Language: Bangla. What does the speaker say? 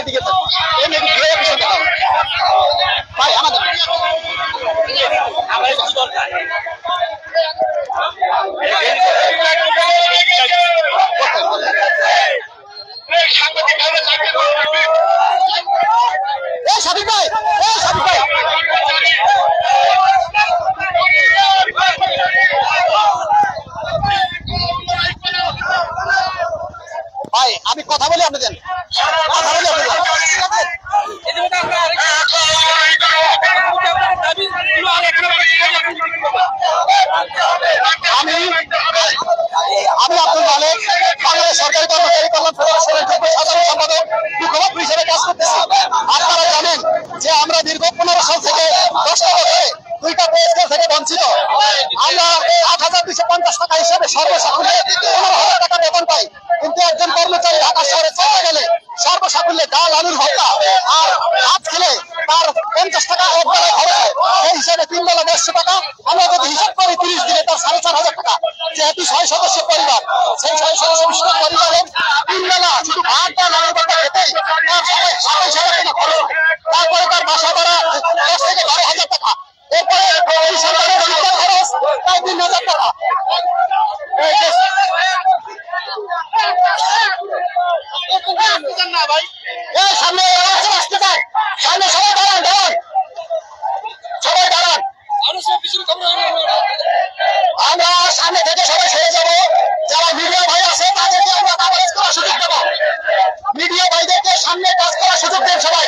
দিকে এই নাকি দিয়ে কিছু দেখাও ভাই আমাদের আমার কি দরকার সাংবাদিক ভাইরা লাগবে এই সাবিক ভাই ভাই আমি কথা বলি আপনি দেন কথা বলি আপনি আমি আব্দুল মালিক বাংলাদেশ সরকারি কর্মচারী কল্যাণ ফেডারেশনের যুগ্ম সাধারণ সম্পাদক মুখপাত্র হিসেবে কাজ করতেছি। আপনারা জানেন যে আমরা দীর্ঘ 15 সাল থেকে 10টা বছরে 2টা পে স্কেল থেকে বঞ্চিত। আমরা 8,250 টাকা হিসাবে সর্বসাকুল্যে 15,000 টাকা বেতন পাই, কিন্তু একজন কর্মচারী ঢাকা শহরে চলে গেলে সর্বসাকুল্যে ডাল আলুর ভর্তা আর ভাত খেলে তার 50 টাকা এক বেলায় খরচ হয়। সেই হিসাবে 3 বেলা 150 টাকা। আমরা যদি হিসাব করি 30 দিনে তার 4,500 টাকা। যেহেতু 6 সদস্য পরিবার, সেই 6 সদস্য পরিবারের 3 বেলা শুধু ভাত ডাল আলুর ভর্তা খেতেই তার 27,000 টাকা খরচ হয়। তারপরে তার বাসা ভাড়া 10 থেকে 12,000 টাকা। এরপরে এই সরকারের শিক্ষা খরচ প্রায় 3,000 টাকা। সামনে আসতে চান, সামনে সবাই দাঁড়ান সবাই দাঁড়ান। আমরা সামনে থেকে সবাই সরে যাবো। যারা মিডিয়া ভাই আছে তাদেরকে আমরা কাজ করার সুযোগ দেবো। মিডিয়া ভাইদেরকে সামনে কাজ করার সুযোগ দেন সবাই।